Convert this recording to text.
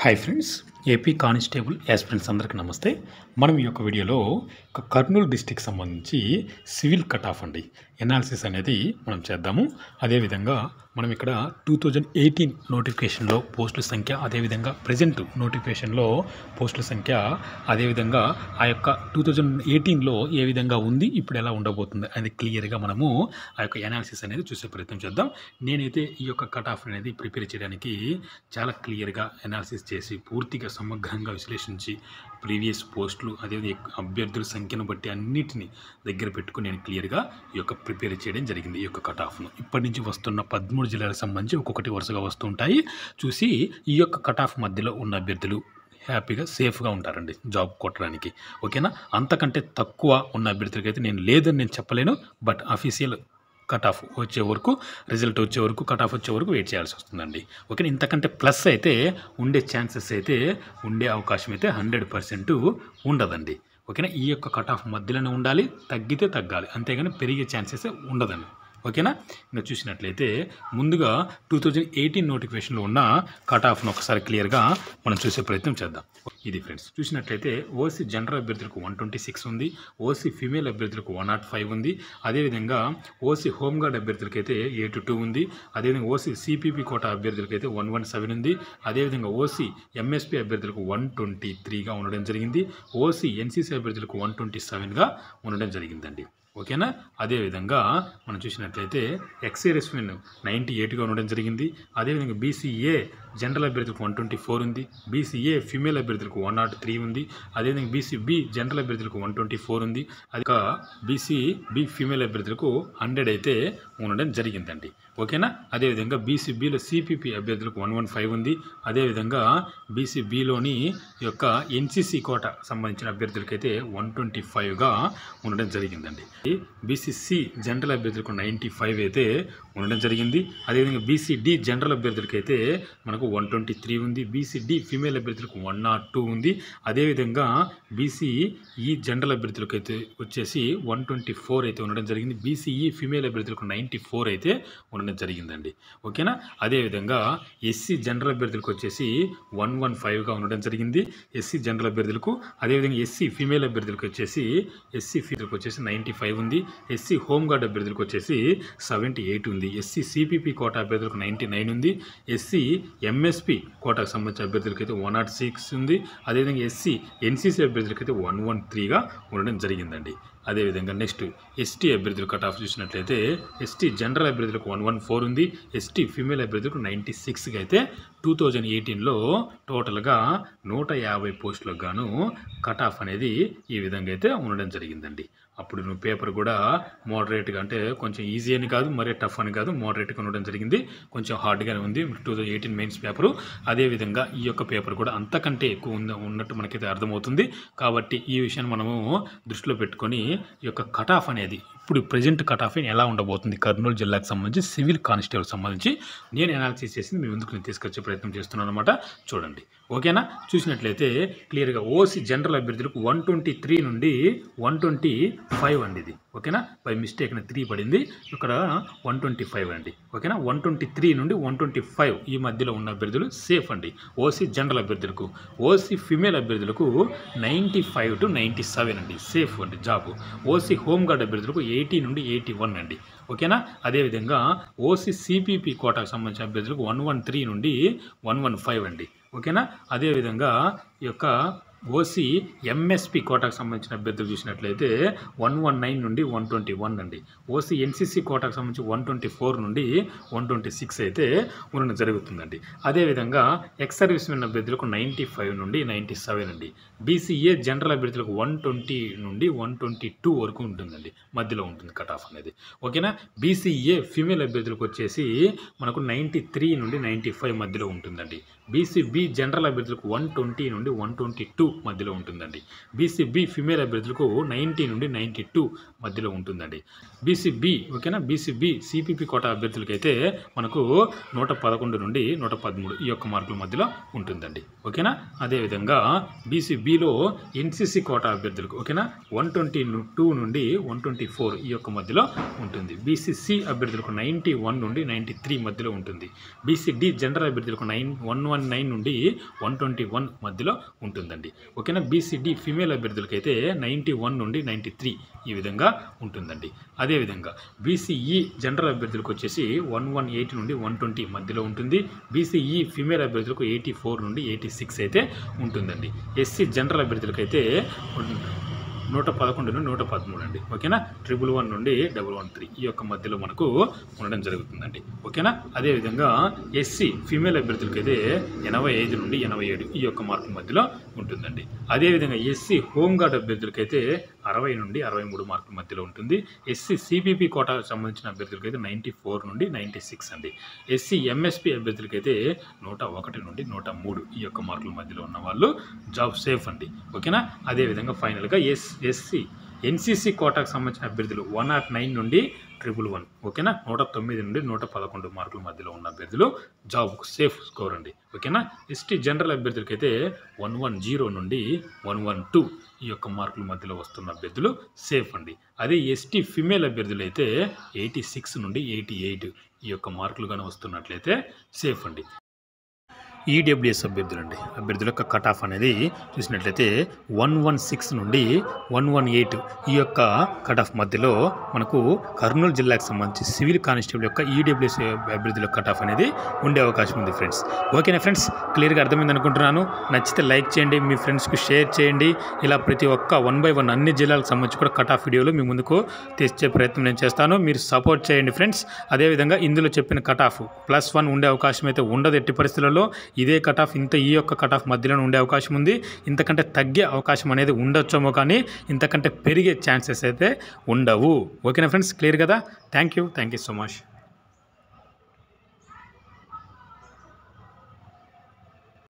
Hi friends, AP constable aspirants అందరికీ నమస్తే. మనం ఈ యొక్క వీడియోలో కర్నూలు డిస్టిక్ సంబంధించి సివిల్ కట్ ఆఫ్ అండి ఎనాలిసిస్ అనేది మనం చేద్దాము. అదేవిధంగా మనం ఇక్కడ 2018 నోటిఫికేషన్లో పోస్టుల సంఖ్య, అదేవిధంగా ప్రజెంట్ నోటిఫికేషన్లో పోస్టుల సంఖ్య, అదేవిధంగా ఆ యొక్క 2018లో ఏ విధంగా ఉంది, ఇప్పుడు ఎలా ఉండబోతుంది అనేది క్లియర్గా మనము ఆ యొక్క ఎనాలిసిస్ అనేది చూసే ప్రయత్నం చేద్దాం. నేనైతే ఈ యొక్క కట్ ఆఫ్ అనేది ప్రిపేర్ చేయడానికి చాలా క్లియర్గా ఎనాలిసిస్ చేసి పూర్తిగా సమగ్రంగా విశ్లేషించి ప్రీవియస్ పోస్టులు అదేవిధంగా అభ్యర్థుల సంఖ్యను బట్టి అన్నిటిని దగ్గర పెట్టుకుని నేను క్లియర్గా ఈ యొక్క ప్రిపేర్ చేయడం జరిగింది. ఈ యొక్క కట్ ఆఫ్ను ఇప్పటి నుంచి వస్తున్న 13 జిల్లాలకు సంబంధించి ఒక్కొక్కటి వరుసగా వస్తుంటాయి. చూసి ఈ యొక్క కట్ ఆఫ్ మధ్యలో ఉన్న అభ్యర్థులు హ్యాపీగా సేఫ్గా ఉంటారండి జాబ్ కొట్టడానికి. ఓకేనా, అంతకంటే తక్కువ ఉన్న అభ్యర్థులకైతే నేను లేదని నేను చెప్పలేను. బట్ అఫీషియల్ కట్ ఆఫ్ వచ్చే వరకు, రిజల్ట్ వచ్చే వరకు, కట్ ఆఫ్ వచ్చే వరకు వెయిట్ చేయాల్సి వస్తుందండి. ఓకేనా, ఇంతకంటే ప్లస్ అయితే ఉండే ఛాన్సెస్ అయితే, ఉండే అవకాశం అయితే 100% ఉండదండి. ఓకేనా, ఈ యొక్క కట్ ఆఫ్ మధ్యలోనే ఉండాలి, తగ్గితే తగ్గాలి, అంతేగాని పెరిగే ఛాన్సెస్ ఉండదండి. ఓకేనా, ఇంకా చూసినట్లయితే ముందుగా 2018 నోటిఫికేషన్లో ఉన్న కట్ ఆఫ్ను ఒకసారి క్లియర్గా మనం చూసే ప్రయత్నం చేద్దాం. ఇది ఫ్రెండ్స్, చూసినట్లయితే ఓసీ జనరల్ అభ్యర్థులకు 126 ఉంది, ఓసీ ఫీమేల్ అభ్యర్థులకు 105 ఉంది, అదేవిధంగా ఓసీ హోంగార్డ్ అభ్యర్థులకైతే 82 ఉంది, అదేవిధంగా ఓసీ సిపిపి కోటా అభ్యర్థులకైతే 117 ఉంది, అదేవిధంగా ఓసీ ఎంఎస్పీ అభ్యర్థులకు 123గా ఉండడం జరిగింది, ఓసీ ఎన్సీసీ అభ్యర్థులకు 127గా ఉండడం జరిగిందండి. ఓకేనా, అదేవిధంగా మనం చూసినట్లయితే ఎక్స్ఏఎస్ఎన్ 98గా ఉండడం జరిగింది, అదేవిధంగా బీసీఏ జనరల్ అభ్యర్థులకు 124 ఉంది, బీసీఏ ఫీమేల్ అభ్యర్థులకు 103 ఉంది, అదేవిధంగా బీసీబీ జనరల్ అభ్యర్థులకు 124 ఉంది, అది బీసీబీ ఫీమేల్ అభ్యర్థులకు 100 అయితే ఉండడం జరిగిందండి. ఓకేనా, అదేవిధంగా బీసీబీలో సిపిపి అభ్యర్థులకు 115 ఉంది, అదేవిధంగా బీసీబీలోని యొక్క ఎన్సీసీ కోట సంబంధించిన అభ్యర్థులకైతే 125గా ఉండడం జరిగిందండి. బీసీసీ జనరల్ అభ్యర్థులకు 95 అయితే ఉండడం జరిగింది, అదేవిధంగా బీసీడీ జనరల్ అభ్యర్థులకైతే మనకు 123 ఉంది, బీసీడీ ఫీమేల్ అభ్యర్థులకు 102 ఉంది, అదేవిధంగా బీసీఈ జనరల్ అభ్యర్థులకైతే వచ్చేసి 124 అయితే ఉండడం జరిగింది, బీసీఈ ఫీమేల్ అభ్యర్థులకు 94 అయితే ఉండడం జరిగిందండి. ఓకేనా, అదేవిధంగా ఎస్సీ జనరల్ అభ్యర్థులకు వచ్చేసి 115గా ఉండడం జరిగింది ఎస్సీ జనరల్ అభ్యర్థులకు, అదేవిధంగా ఎస్సీ ఫీమేల్ అభ్యర్థులకు వచ్చేసి 95 ఉంది, ఎస్సీ హోంగార్డ్ అభ్యర్థులకు వచ్చేసి 78 ఉంది, ఎస్సీ సిపిపి కోటా అభ్యర్థులకు 99 ఉంది, ఎస్సీ ఎంఎస్పి కోటాకు సంబంధించిన అభ్యర్థులకైతే 106 ఉంది, అదేవిధంగా ఎస్సీ ఎన్సీసీ అభ్యర్థులకైతే 113గా ఉండడం జరిగిందండి. అదేవిధంగా నెక్స్ట్ ఎస్టీ అభ్యర్థులు కట్ ఆఫ్ చూసినట్లయితే ఎస్టీ జనరల్ అభ్యర్థులకు 114 ఉంది, ఎస్టీ ఫీమేల్ అభ్యర్థులకు 96గా అయితే 2018లో టోటల్గా 150 పోస్టులకు గాను కట్ ఆఫ్ అనేది ఈ విధంగా అయితే ఉండడం జరిగిందండి. అప్పుడు నువ్వు పేపర్ కూడా మోడరేట్గా, అంటే కొంచెం ఈజీ అని కాదు, మరీ టఫ్ అని కాదు, మోడరేట్గా ఉండడం జరిగింది, కొంచెం హార్డ్గానే ఉంది 2018 మెయిన్స్ పేపరు. అదేవిధంగా ఈ యొక్క పేపర్ కూడా అంతకంటే ఎక్కువ ఉన్నట్టు మనకైతే అర్థమవుతుంది. కాబట్టి ఈ విషయాన్ని మనము దృష్టిలో పెట్టుకొని ఈ యొక్క కట్ ఆఫ్ అనేది ఇప్పుడు ప్రజెంట్ కట్ ఆఫ్ ఎలా ఉండబోతుంది కర్నూలు జిల్లాకు సంబంధించి సివిల్ కానిస్టేబుల్ సంబంధించి నేను అనాలిసిస్ చేసి మీ ముందుకు నేను తీసుకొచ్చే ప్రయత్నం చేస్తున్నాను అనమాట. చూడండి. ఓకేనా, చూసినట్లయితే క్లియర్గా ఓసీ జనరల్ అభ్యర్థులకు 123 నుండి 125 అండి ఇది. ఓకేనా, బై మిస్టేక్ 3 పడింది, ఇక్కడ 125 అండి. ఓకేనా, 123 నుండి 125 ఈ మధ్యలో ఉన్న అభ్యర్థులు సేఫ్ అండి ఓసీ జనరల్ అభ్యర్థులకు. ఓసీ ఫిమేల్ అభ్యర్థులకు 95 to 97 అండి సేఫ్ అండి జాబ్. ఓసీ హోంగార్డ్ అభ్యర్థులకు 80 నుండి 81 అండి. ఓకేనా, అదేవిధంగా ఓసీ సిపిపి కోటాకు సంబంధించిన అభ్యర్థులకు 113 నుండి 115 అండి. ఓకేనా, అదేవిధంగా ఈ యొక్క ఓసీ ఎంఎస్పి కోటాకు సంబంధించిన అభ్యర్థులు చూసినట్లయితే 119 నుండి 121 అండి. ఓసీ ఎన్సీసీ కోటాకు సంబంధించి 124 నుండి 126 అయితే ఉండడం జరుగుతుందండి. అదేవిధంగా ఎక్స్ సర్వీస్ మెన్ అభ్యర్థులకు 95 నుండి 97 అండి. బీసీఏ జనరల్ అభ్యర్థులకు 120 నుండి 122 వరకు ఉంటుందండి, మధ్యలో ఉంటుంది కట్ ఆఫ్ అనేది. ఓకేనా, బీసీఏ ఫీమేల్ అభ్యర్థులకు వచ్చేసి మనకు 93 నుండి 95 మధ్యలో ఉంటుందండి. బీసీబీ జనరల్ అభ్యర్థులకు 120 నుండి 122 మధ్యలో ఉంటుందండి. బీసీబీ ఫిమేల్ అభ్యర్థులకు 90 నుండి 92 మధ్యలో ఉంటుందండి. బీసీబీ ఓకేనా. బీసీబీ సిపిపి కోటా అభ్యర్థులకైతే మనకు 111 నుండి 113 ఈ యొక్క మార్కుల మధ్యలో ఉంటుందండి. ఓకేనా. అదేవిధంగా బీసీబీలో ఎన్సీసీ కోటా అభ్యర్థులకు ఓకేనా 122 నుండి 124 ఈ యొక్క మధ్యలో ఉంటుంది. బీసీసీ అభ్యర్థులకు 91 నుండి 93 మధ్యలో ఉంటుంది. బీసీడీ జనరల్ అభ్యర్థులకు 119 నుండి 121 మధ్యలో ఉంటుందండి. ఓకేనా. బీసీడీ ఫిమేల్ అభ్యర్థులకైతే 91 నుండి 93 ఈ విధంగా ఉంటుందండి. అదేవిధంగా బీసీఈ జనరల్ అభ్యర్థులకు వచ్చేసి 118 నుండి 120 మధ్యలో ఉంటుంది. బీసీఈ ఫిమేల్ అభ్యర్థులకు 84 నుండి 86 అయితే ఉంటుందండి. ఎస్సీ జనరల్ అభ్యర్థులకైతే 111 నుండి 113 అండి. ఓకేనా. 111 నుండి 113 ఈ యొక్క మధ్యలో మనకు ఉండడం జరుగుతుందండి. ఓకేనా. అదేవిధంగా ఎస్సీ ఫీమేల్ అభ్యర్థులకైతే 85 నుండి 87 ఈ యొక్క మార్కుల మధ్యలో ఉంటుందండి. అదేవిధంగా ఎస్సీ హోంగార్డ్ అభ్యర్థులకైతే 60 నుండి 63 మార్కుల మధ్యలో ఉంటుంది. ఎస్సీ సిపిపి కోటాకు సంబంధించిన అభ్యర్థులకైతే 94 నుండి 96 అండి. ఎస్సీ ఎంఎస్పి అభ్యర్థులకైతే 101 నుండి 103 ఈ యొక్క మార్కుల మధ్యలో ఉన్న వాళ్ళు జాబ్ సేఫ్ అండి. ఓకేనా. అదేవిధంగా ఫైనల్గా ఎస్సీ ఎన్సీసీ కోటాకు సంబంధించిన అభ్యర్థులు 109 నుండి 111 ఓకేనా 109 నుండి 111 మార్కుల మధ్యలో ఉన్న అభ్యర్థులు జాబ్ సేఫ్ స్కోర్ అండి. ఓకేనా. ఎస్టీ జనరల్ అభ్యర్థులకైతే 110 నుండి 112 ఈ యొక్క మార్కుల మధ్యలో వస్తున్న అభ్యర్థులు సేఫ్ అండి. అదే ఎస్టీ ఫిమేల్ అభ్యర్థులు అయితే 86 నుండి 88 ఈ యొక్క మార్కులు కానీ వస్తున్నట్లయితే సేఫ్ అండి. ఈడబ్ల్యూఎస్ అభ్యర్థుల యొక్క కట్ ఆఫ్ అనేది చూసినట్లయితే 116 నుండి 118 ఈ యొక్క కట్ ఆఫ్ మధ్యలో మనకు కర్నూలు జిల్లాకు సంబంధించి సివిల్ కానిస్టేబుల్ యొక్క ఈడబ్ల్యూఎస్ అభ్యర్థుల కట్ ఆఫ్ అనేది ఉండే అవకాశం ఉంది ఫ్రెండ్స్. ఓకేనా ఫ్రెండ్స్, క్లియర్గా అర్థమైంది అనుకుంటున్నాను. నచ్చితే లైక్ చేయండి, మీ ఫ్రెండ్స్కి షేర్ చేయండి. ఇలా ప్రతి ఒక్క 1 by 1 అన్ని జిల్లాలకు సంబంధించి కూడా కట్ ఆఫ్ వీడియోలు మీ ముందుకు తెచ్చే ప్రయత్నం నేను చేస్తాను. మీరు సపోర్ట్ చేయండి ఫ్రెండ్స్. అదేవిధంగా ఇందులో చెప్పిన కట్ ఆఫ్ +1 ఉండే అవకాశం అయితే ఉండదు ఎట్టి పరిస్థితులలో. ఇదే కట్ ఆఫ్ ఈ యొక్క కట్ ఆఫ్ మధ్యలో ఉండే అవకాశం ఉంది. ఇంతకంటే తగ్గే అవకాశం అనేది ఉండొచ్చేమో, కానీ ఇంతకంటే పెరిగే ఛాన్సెస్ అయితే ఉండవు. ఓకేనా ఫ్రెండ్స్, క్లియర్ కదా. Thank you so much.